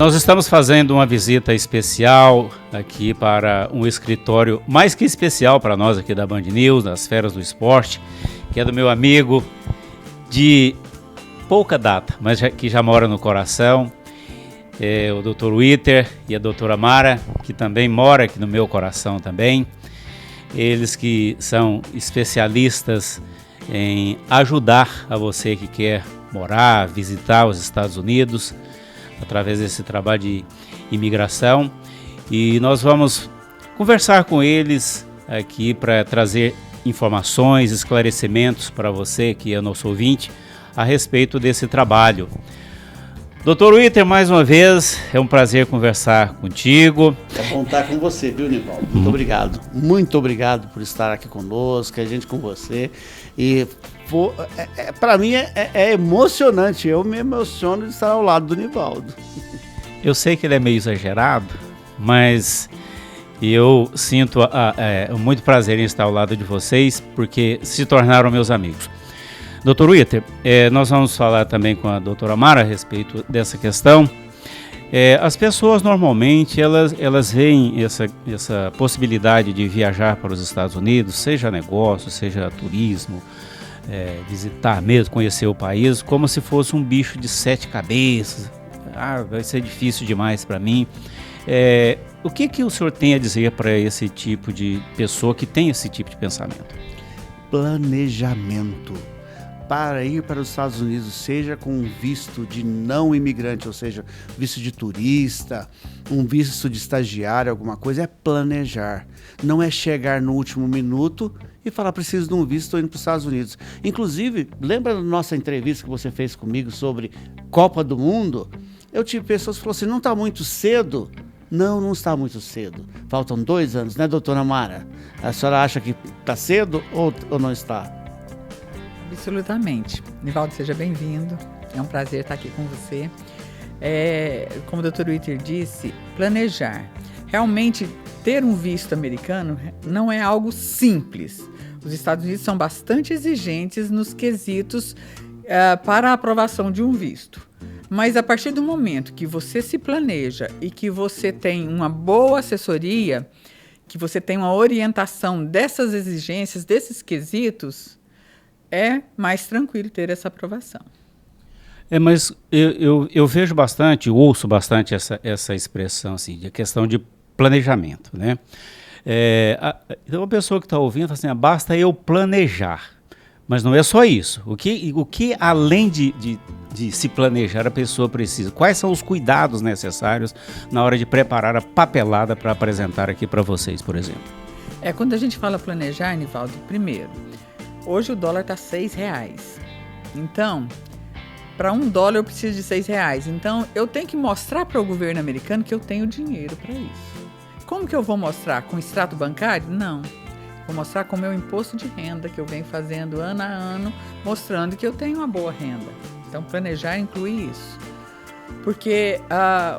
Nós estamos fazendo uma visita especial aqui para um escritório mais que especial para nós aqui da Band News, das Feras do Esporte, que é do meu amigo de pouca data, mas que já mora no coração, o Dr. Witter e a doutora Mara, que também mora aqui no meu coração também. Eles que são especialistas em ajudar a você que quer morar, visitar os Estados Unidos, através desse trabalho de imigração, e nós vamos conversar com eles aqui para trazer informações, esclarecimentos para você que é nosso ouvinte a respeito desse trabalho. Dr. Witter, mais uma vez, é um prazer conversar contigo. É bom estar com você, viu, Nivaldo? Muito obrigado. Muito obrigado por estar aqui conosco, a gente com você. E para mim é emocionante, eu me emociono de estar ao lado do Nivaldo. Eu sei que ele é meio exagerado, mas eu sinto muito prazer em estar ao lado de vocês, porque se tornaram meus amigos. Dr. Witter, nós vamos falar também com a doutora Mara a respeito dessa questão. As pessoas normalmente elas veem essa possibilidade de viajar para os Estados Unidos, seja negócio, seja turismo, visitar mesmo, conhecer o país, como se fosse um bicho de 7 cabeças. Vai ser difícil demais para mim. O que o senhor tem a dizer para esse tipo de pessoa que tem esse tipo de pensamento? Planejamento. Para ir para os Estados Unidos, seja com um visto de não imigrante, ou seja, visto de turista, um visto de estagiário, alguma coisa, é planejar. Não é chegar no último minuto e falar, preciso de um visto, estou indo para os Estados Unidos. Inclusive, lembra da nossa entrevista que você fez comigo sobre Copa do Mundo? Eu tive pessoas que falaram assim, não está muito cedo? Não está muito cedo. Faltam 2 anos, né, doutora Mara? A senhora acha que está cedo ou não está? Absolutamente. Nivaldo, seja bem-vindo. É um prazer estar aqui com você. Como o Dr. Witter disse, planejar. Realmente, ter um visto americano não é algo simples. Os Estados Unidos são bastante exigentes nos quesitos para a aprovação de um visto. Mas a partir do momento que você se planeja e que você tem uma boa assessoria, que você tem uma orientação dessas exigências, desses quesitos, é mais tranquilo ter essa aprovação. Mas eu vejo bastante, ouço bastante essa expressão, assim, de questão de planejamento, né? Então a pessoa que está ouvindo fala assim, basta eu planejar. Mas não é só isso. O que além de se planejar a pessoa precisa? Quais são os cuidados necessários na hora de preparar a papelada para apresentar aqui para vocês, por exemplo? Quando a gente fala planejar, Nivaldo, primeiro, hoje o dólar está R$6. Então, para $1 eu preciso de R$6. Então, eu tenho que mostrar para o governo americano que eu tenho dinheiro para isso. Como que eu vou mostrar? Com extrato bancário? Não. Vou mostrar com o meu imposto de renda, que eu venho fazendo ano a ano, mostrando que eu tenho uma boa renda. Então, planejar inclui isso. Porque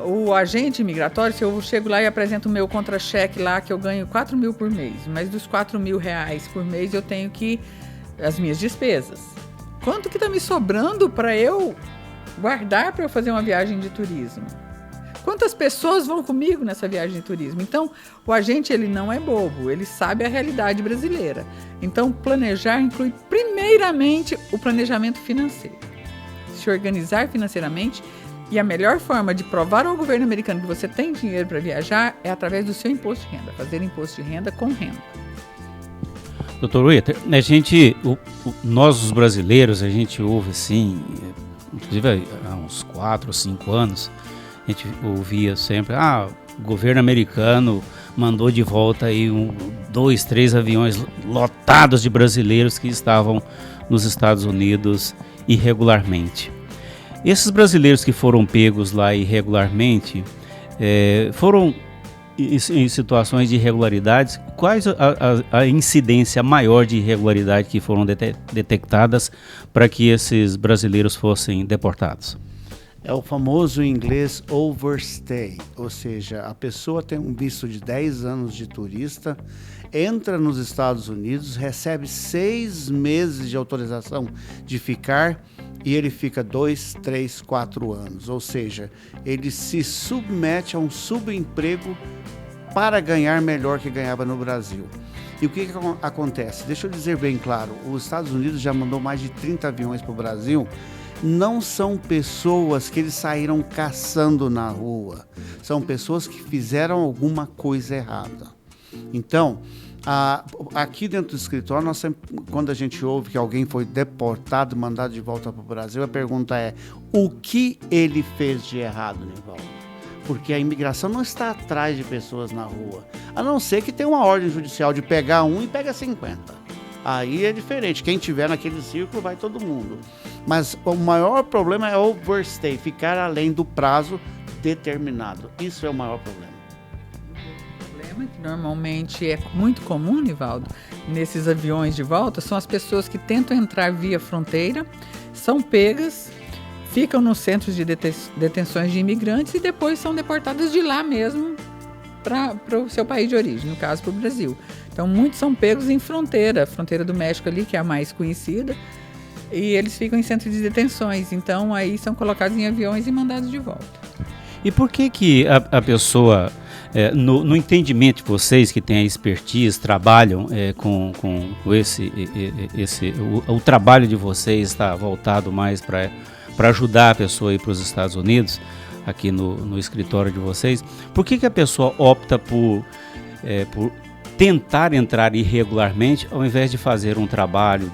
o agente imigratório, se eu chego lá e apresento o meu contra-cheque lá, que eu ganho R$4.000 por mês, mas dos R$4.000 por mês eu tenho que as minhas despesas. Quanto que está me sobrando para eu guardar para eu fazer uma viagem de turismo? Quantas pessoas vão comigo nessa viagem de turismo? Então, o agente ele não é bobo, ele sabe a realidade brasileira. Então, planejar inclui primeiramente o planejamento financeiro. Se organizar financeiramente, e a melhor forma de provar ao governo americano que você tem dinheiro para viajar é através do seu imposto de renda, fazer imposto de renda com renda. Dr. Witter, nós os brasileiros, a gente ouve assim, inclusive há uns 4 ou 5 anos, a gente ouvia sempre, o governo americano mandou de volta aí 2, 3 aviões lotados de brasileiros que estavam nos Estados Unidos irregularmente. Esses brasileiros que foram pegos lá irregularmente, foram em situações de irregularidades, quais a incidência maior de irregularidade que foram detectadas para que esses brasileiros fossem deportados? É o famoso em inglês overstay, ou seja, a pessoa tem um visto de 10 anos de turista, entra nos Estados Unidos, recebe 6 meses de autorização de ficar e ele fica 2, 3, 4 anos. Ou seja, ele se submete a um subemprego para ganhar melhor que ganhava no Brasil. E o que acontece? Deixa eu dizer bem claro, os Estados Unidos já mandou mais de 30 aviões para o Brasil. Não são pessoas que eles saíram caçando na rua. São pessoas que fizeram alguma coisa errada. Então, aqui dentro do escritório, nós sempre, quando a gente ouve que alguém foi deportado, mandado de volta para o Brasil, a pergunta é: o que ele fez de errado, Nivaldo? Porque a imigração não está atrás de pessoas na rua. A não ser que tenha uma ordem judicial de pegar um e pega 50. Aí é diferente. Quem tiver naquele círculo vai todo mundo. Mas o maior problema é overstay, ficar além do prazo determinado. Isso é o maior problema. O problema que normalmente é muito comum, Nivaldo, nesses aviões de volta, são as pessoas que tentam entrar via fronteira, são pegas, ficam nos centros de detenções de imigrantes e depois são deportadas de lá mesmo para o seu país de origem, no caso para o Brasil. Então, muitos são pegos em fronteira do México ali, que é a mais conhecida, e eles ficam em centros de detenções. Então, aí são colocados em aviões e mandados de volta. E por que a pessoa, no entendimento de vocês que têm a expertise, trabalham com o trabalho de vocês está voltado mais para ajudar a pessoa a ir para os Estados Unidos, aqui no escritório de vocês, por que a pessoa opta por tentar entrar irregularmente ao invés de fazer um trabalho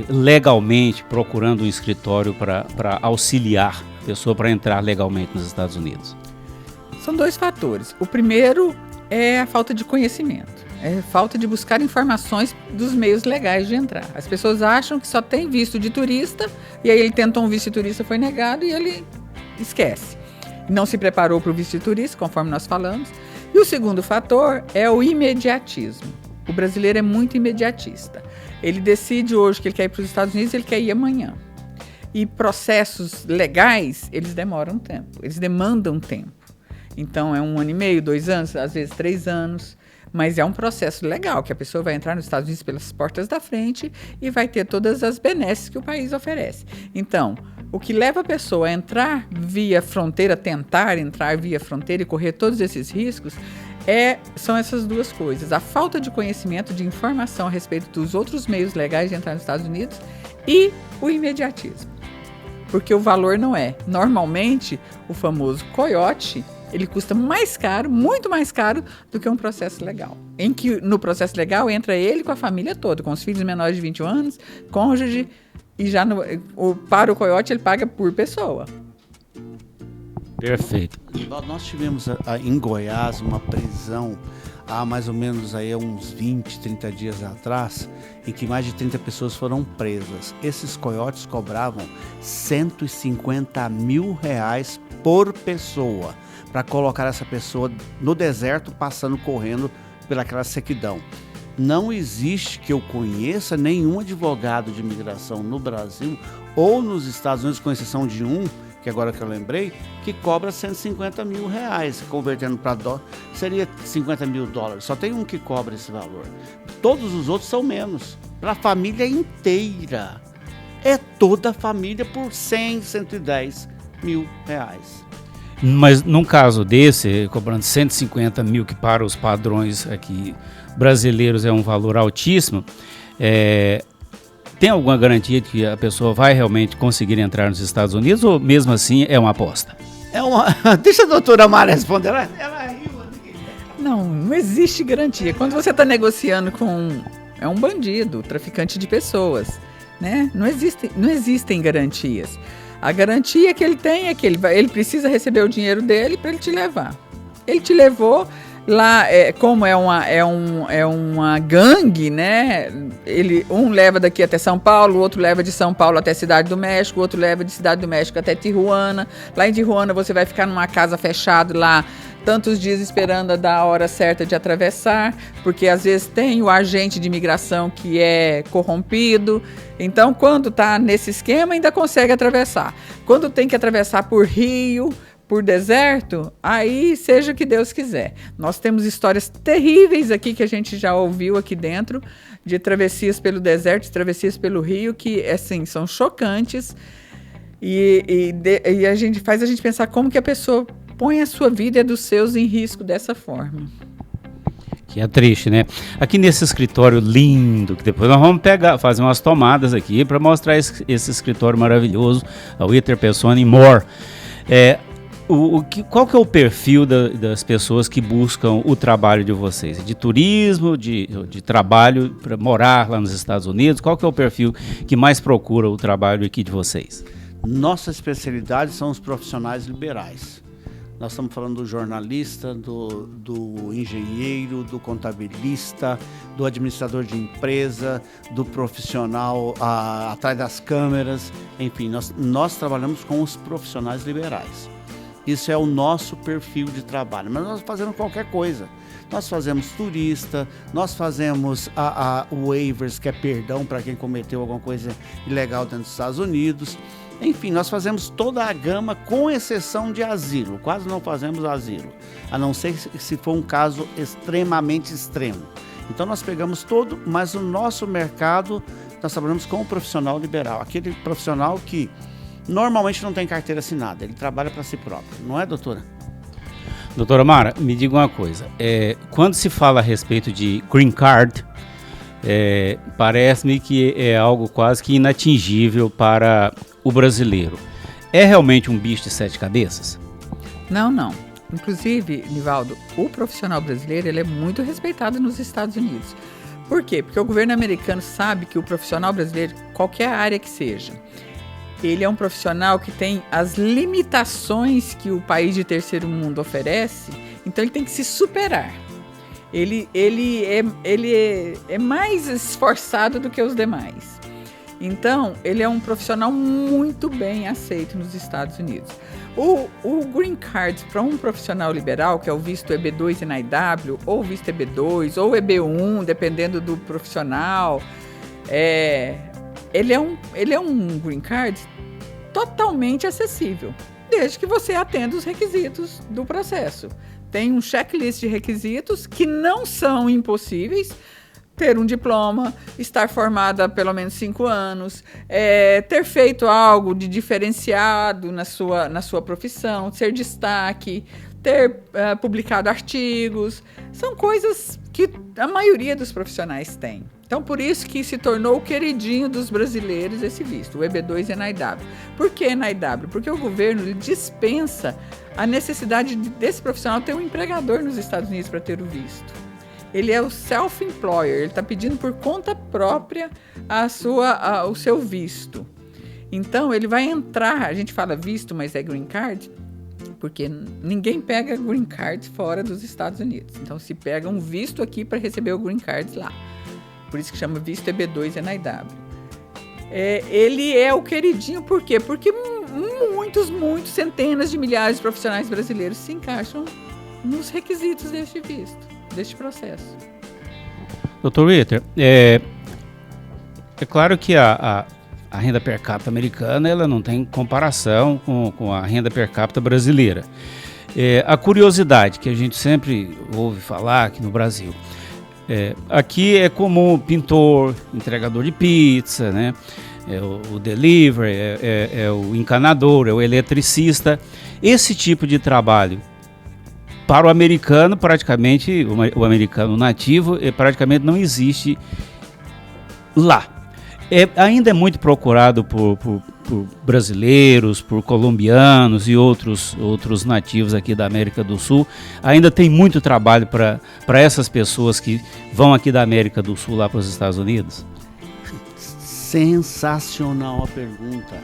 legalmente, procurando um escritório para auxiliar a pessoa para entrar legalmente nos Estados Unidos? São dois fatores. O primeiro é a falta de conhecimento. É falta de buscar informações dos meios legais de entrar. As pessoas acham que só tem visto de turista, e aí ele tentou um visto de turista, foi negado e ele esquece. Não se preparou para o visto de turista, conforme nós falamos. E o segundo fator é o imediatismo. O brasileiro é muito imediatista. Ele decide hoje que ele quer ir para os Estados Unidos e ele quer ir amanhã. E processos legais, eles demoram tempo, eles demandam tempo. Então é 1 ano e meio, 2 anos, às vezes 3 anos. Mas é um processo legal, que a pessoa vai entrar nos Estados Unidos pelas portas da frente e vai ter todas as benesses que o país oferece. Então, o que leva a pessoa a entrar via fronteira, tentar entrar via fronteira e correr todos esses riscos, são essas duas coisas. A falta de conhecimento, de informação a respeito dos outros meios legais de entrar nos Estados Unidos e o imediatismo. Porque o valor não é. Normalmente, o famoso coiote, ele custa mais caro, muito mais caro do que um processo legal. Em que no processo legal entra ele com a família toda, com os filhos menores de 21 anos, cônjuge, e já para o coiote ele paga por pessoa. Perfeito. Nós tivemos em Goiás uma prisão há mais ou menos aí uns 20, 30 dias atrás, em que mais de 30 pessoas foram presas. Esses coiotes cobravam R$150 mil por pessoa, para colocar essa pessoa no deserto, passando, correndo pelaquela sequidão. Não existe, que eu conheça, nenhum advogado de imigração no Brasil ou nos Estados Unidos, com exceção de um, que agora que eu lembrei, que cobra R$150 mil, convertendo para dólar, seria $50 mil. Só tem um que cobra esse valor. Todos os outros são menos, para a família inteira. É toda a família por 100, 110 mil reais. Mas num caso desse, cobrando 150 mil, que para os padrões aqui brasileiros é um valor altíssimo, tem alguma garantia de que a pessoa vai realmente conseguir entrar nos Estados Unidos, ou mesmo assim é uma aposta? Deixa a doutora Mara responder, ela riu. Não existe garantia. Quando você está negociando com um bandido, traficante de pessoas, né? Não existem garantias. A garantia que ele tem é que ele precisa receber o dinheiro dele para ele te levar. Ele te levou lá, como é uma gangue, né? Um leva daqui até São Paulo, o outro leva de São Paulo até Cidade do México, o outro leva de Cidade do México até Tijuana. Lá em Tijuana você vai ficar numa casa fechada lá tantos dias esperando a hora certa de atravessar, porque às vezes tem o agente de imigração que é corrompido. Então, quando está nesse esquema, ainda consegue atravessar. Quando tem que atravessar por rio, por deserto, aí seja o que Deus quiser. Nós temos histórias terríveis aqui que a gente já ouviu aqui dentro, de travessias pelo deserto, de travessias pelo rio, que assim, são chocantes. E faz a gente pensar como que a pessoa põe a sua vida e a dos seus em risco dessa forma. Que é triste, né? Aqui nesse escritório lindo, que depois nós vamos fazer umas tomadas aqui para mostrar esse escritório maravilhoso, a Witter Persone More. Qual que é o perfil das pessoas que buscam o trabalho de vocês? De turismo, de trabalho para morar lá nos Estados Unidos? Qual que é o perfil que mais procura o trabalho aqui de vocês? Nossa especialidade são os profissionais liberais. Nós estamos falando do jornalista, do engenheiro, do contabilista, do administrador de empresa, do profissional atrás das câmeras. Enfim, nós trabalhamos com os profissionais liberais. Isso é o nosso perfil de trabalho, mas nós fazemos qualquer coisa. Nós fazemos turista, nós fazemos waivers, que é perdão para quem cometeu alguma coisa ilegal dentro dos Estados Unidos. Enfim, nós fazemos toda a gama, com exceção de asilo. Quase não fazemos asilo, a não ser se for um caso extremamente extremo. Então nós pegamos todo, mas o nosso mercado, nós trabalhamos com o profissional liberal. Aquele profissional que normalmente não tem carteira assinada, ele trabalha para si próprio. Não é, doutora? Doutora Mara, me diga uma coisa. Quando se fala a respeito de green card, parece-me que é algo quase que inatingível para o brasileiro. É realmente um bicho de 7 cabeças? Não. Inclusive, Nivaldo, o profissional brasileiro ele é muito respeitado nos Estados Unidos. Por quê? Porque o governo americano sabe que o profissional brasileiro, qualquer área que seja, ele é um profissional que tem as limitações que o país de terceiro mundo oferece, então ele tem que se superar. Ele é mais esforçado do que os demais. Então, ele é um profissional muito bem aceito nos Estados Unidos. O Green Card para um profissional liberal, que é o visto EB2 NIW, ou visto EB2, ou EB1, dependendo do profissional, ele é um Green Card totalmente acessível, desde que você atenda os requisitos do processo. Tem um checklist de requisitos que não são impossíveis. Ter um diploma, estar formada há pelo menos 5 anos, ter feito algo de diferenciado na sua profissão, ser destaque, ter publicado artigos. São coisas que a maioria dos profissionais tem. Então, por isso que se tornou o queridinho dos brasileiros esse visto, o EB2 NIW. Por que NIW? Porque o governo ele dispensa a necessidade desse profissional ter um empregador nos Estados Unidos para ter o visto. Ele é o self-employer, ele está pedindo por conta própria o seu visto. Então, ele vai entrar, a gente fala visto, mas é green card, porque ninguém pega green card fora dos Estados Unidos. Então, se pega um visto aqui para receber o green card lá. Por isso que chama visto EB2 NIW. Ele é o queridinho, por quê? Porque muitos, centenas de milhares de profissionais brasileiros se encaixam nos requisitos deste visto, deste processo. Dr. Witter, é claro que a renda per capita americana ela não tem comparação com a renda per capita brasileira. A curiosidade que a gente sempre ouve falar aqui no Brasil, aqui é comum pintor, entregador de pizza, né? O delivery, o encanador, é o eletricista. Esse tipo de trabalho, para o americano, praticamente, o americano nativo, praticamente não existe lá. Ainda é muito procurado por brasileiros, por colombianos e outros nativos aqui da América do Sul. Ainda tem muito trabalho para essas pessoas que vão aqui da América do Sul lá para os Estados Unidos? Sensacional a pergunta.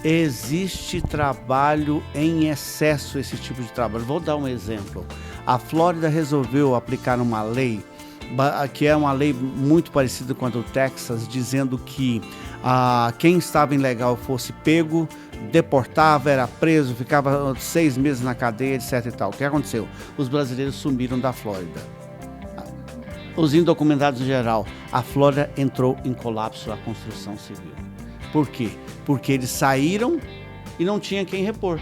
Existe trabalho em excesso, esse tipo de trabalho. Vou dar um exemplo. A Flórida resolveu aplicar uma lei, que é uma lei muito parecida com a do Texas, dizendo que quem estava ilegal fosse pego, deportava, era preso, ficava 6 meses na cadeia, etc e tal. O que aconteceu? Os brasileiros sumiram da Flórida. Os indocumentados em geral. A Flórida entrou em colapso a construção civil. Por quê? Porque eles saíram e não tinha quem repor.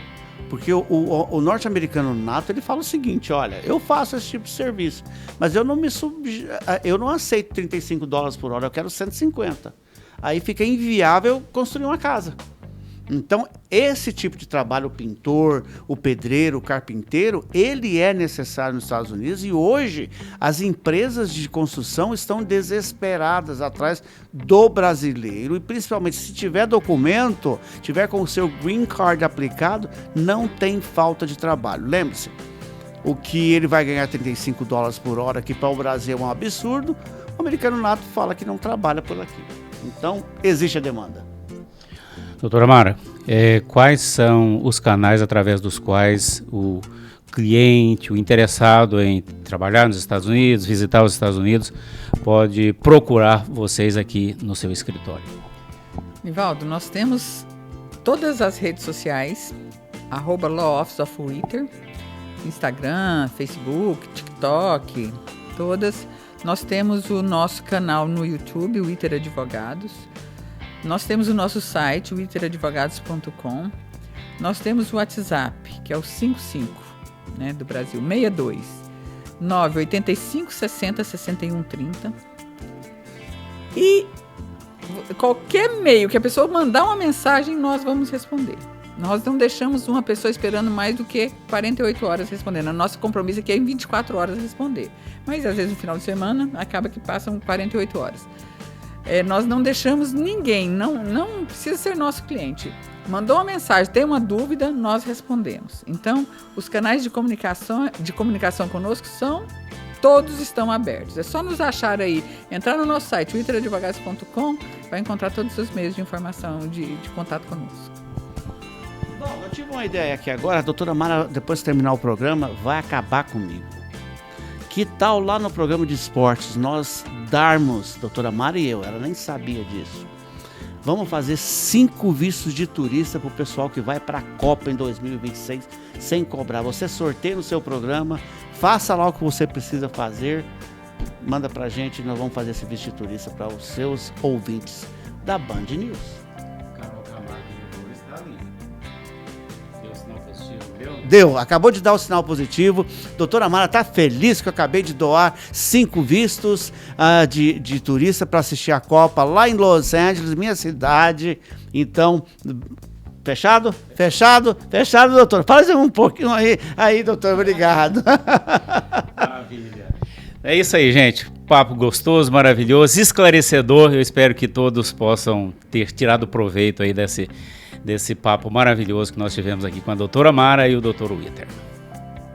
Porque o norte-americano nato, ele fala o seguinte, olha, eu faço esse tipo de serviço, mas eu não aceito $35 por hora, eu quero 150. Aí fica inviável construir uma casa. Então, esse tipo de trabalho, o pintor, o pedreiro, o carpinteiro, ele é necessário nos Estados Unidos e hoje as empresas de construção estão desesperadas atrás do brasileiro e principalmente se tiver documento, tiver com o seu green card aplicado, não tem falta de trabalho. Lembre-se, o que ele vai ganhar $35 por hora, que para o Brasil é um absurdo, o americano nato fala que não trabalha por aqui. Então, existe a demanda. Doutora Mara, quais são os canais através dos quais o cliente, o interessado em trabalhar nos Estados Unidos, visitar os Estados Unidos, pode procurar vocês aqui no seu escritório? Nivaldo, nós temos todas as redes sociais, @Law Office of Witter, Instagram, Facebook, TikTok, todas. Nós temos o nosso canal no YouTube, Witter Advogados. Nós temos o nosso site, witteradvogados.com. Nós temos o WhatsApp, que é o 55, né, do Brasil, 62 985 60 61 30. E qualquer e-mail que a pessoa mandar uma mensagem, nós vamos responder. Nós não deixamos uma pessoa esperando mais do que 48 horas respondendo. O nosso compromisso aqui é em 24 horas responder. Mas, às vezes, no final de semana, acaba que passam 48 horas. Nós não deixamos ninguém, não precisa ser nosso cliente. Mandou uma mensagem, tem uma dúvida, nós respondemos. Então, os canais de comunicação conosco todos estão abertos. É só nos achar aí, entrar no nosso site, witteradvogados.com, vai encontrar todos os meios de informação, de contato conosco. Bom, eu tive uma ideia aqui agora, a doutora Mara, depois de terminar o programa, vai acabar comigo. Que tal lá no programa de esportes nós darmos, doutora Mara e eu, ela nem sabia disso, vamos fazer 5 vistos de turista para o pessoal que vai para a Copa em 2026 sem cobrar. Você sorteia no seu programa, faça lá o que você precisa fazer, manda para a gente e nós vamos fazer esse visto de turista para os seus ouvintes da Band News. Deu, acabou de dar o sinal positivo. Doutora Mara está feliz que eu acabei de doar 5 vistos de turista para assistir a Copa lá em Los Angeles, minha cidade. Então, fechado? Fechado, doutor. Faz um pouquinho aí, doutor, obrigado. Maravilha. É isso aí, gente. Papo gostoso, maravilhoso, esclarecedor. Eu espero que todos possam ter tirado proveito aí desse papo maravilhoso que nós tivemos aqui com a doutora Mara e o doutor Witter.